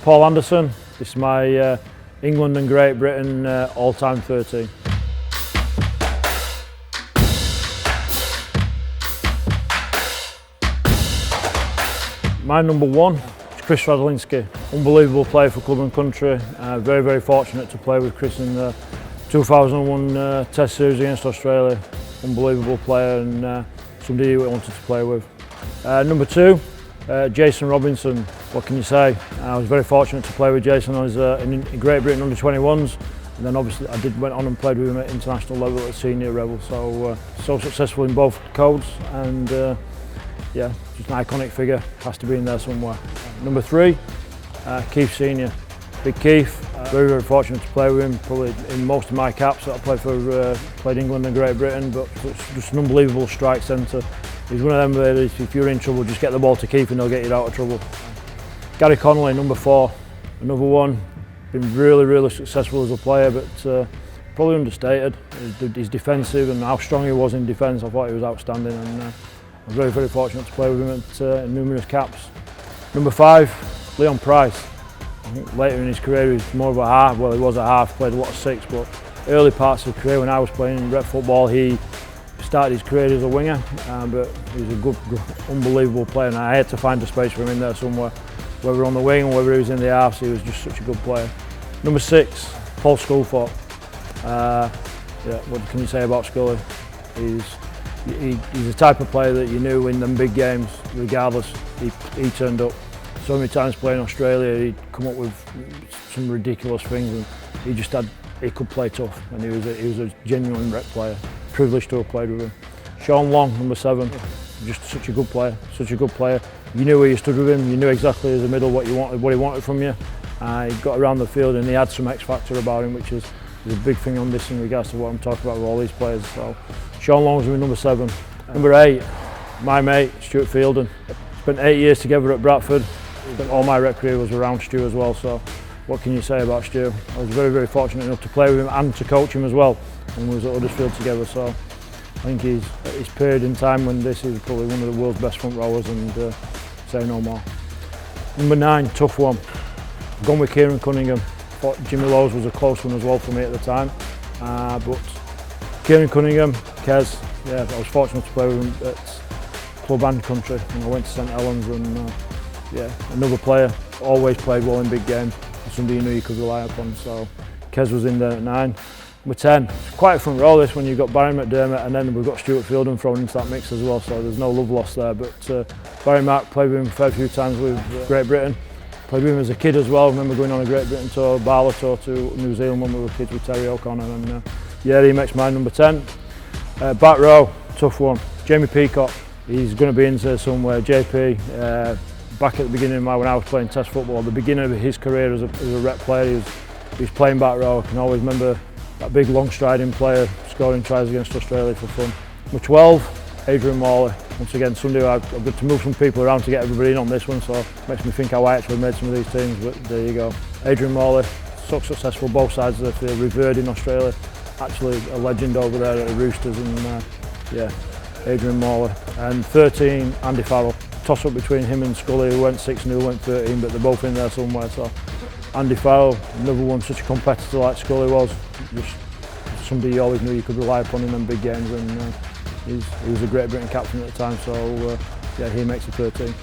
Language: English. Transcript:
Paul Anderson. This is my England and Great Britain all-time 13. My number 1 is KRIS RADLINSKI. Unbelievable player for club and country. Very, very fortunate to play with KRIS in the 2001 Test Series against Australia. Unbelievable player and somebody who I wanted to play with. Number 2, Jason Robinson. What can you say? I was very fortunate to play with Jason in Great Britain under-21s, and then obviously I went on and played with him at international level at senior level. So successful in both codes, and yeah, just an iconic figure. Has to be in there somewhere. Number 3, Keith Senior. Big Keith. Very, very fortunate to play with him. Probably in most of my caps that I played England and Great Britain, but just an unbelievable strike centre. He's one of them where if you're in trouble, just get the ball to Keith and he'll get you out of trouble. Gary Connolly, number 4, another one. Been really, really successful as a player, but probably understated. He's defensive and how strong he was in defence. I thought he was outstanding, and I was very, very fortunate to play with him at numerous caps. Number 5, Leon Price. I think later in his career he was more of a half. Well, he was a half, played a lot of 6, but early parts of his career when I was playing rep football, he started his career as a winger, but he was a good, unbelievable player, and I had to find a space for him in there somewhere. Whether on the wing or whether he was in the halves, he was just such a good player. Number 6, Paul Sculthorpe. Yeah, what can you say about Scully? He's the type of player that you knew in them big games, regardless, he turned up. So many times playing Australia, he'd come up with some ridiculous things, and he could play tough, and he was a genuine rep player. Privileged to have played with him. Sean Long, number 7, just such a good player, such a good player. You knew where you stood with him, you knew exactly as a middle what he wanted from you. He got around the field and he had some X factor about him, which is a big thing on this in regards to what I'm talking about with all these players. So Sean Long was my number 7. Number 8, my mate, Stuart FIELDEN. Spent 8 years together at Bradford. All my rep career was around Stu as well, so what can you say about Stu? I was very, very fortunate enough to play with him and to coach him as well, and we was at Huddersfield together, so I think he's at his period in time when this is probably one of the world's best front rowers, and say no more. Number 9, tough one. I've gone with KIERON Cunningham. Thought Jimmy Lowe's was a close one as well for me at the time, but KIERON Cunningham, Kez, yeah, I was fortunate to play with him at club and country, and I went to St Helens, and yeah, another player, always played well in big games, somebody you knew you could rely upon, so Kez was in there at 9. Number 10, it's quite a front row this when you've got Barrie McDermott, and then we've got Stuart FIELDEN thrown into that mix as well, so there's no love lost there, but Barrie Mac, played with him a fair few times with Great Britain, played with him as a kid as well. I remember going on a Great Britain tour, Barlow tour to New Zealand when we were kids with Terry O'Connor, and yeah, he makes my number 10. Back row, tough one, Jamie Peacock, he's going to be in there somewhere. JP, back at the beginning of when I was playing Test football, the beginning of his career as a rep player, he was playing back row. I can always remember that big long striding player scoring tries against Australia for fun. Number 12, Adrian Morley. Once again, Sunday I've got to move some people around to get everybody in on this one, so it makes me think how I actually made some of these teams, but there you go. Adrian Morley, so successful both sides of the field, revered in Australia, actually a legend over there at the Roosters, and yeah, Adrian Morley. And 13, Andy Farrell. Toss up between him and Scully, who went 6 and who went 13, but they're both in there somewhere. So Andy Farrell, another one, such a competitor like Scully was, just somebody you always knew you could rely upon in them big games, and he was a Great Britain captain at the time, so yeah, he makes the 13.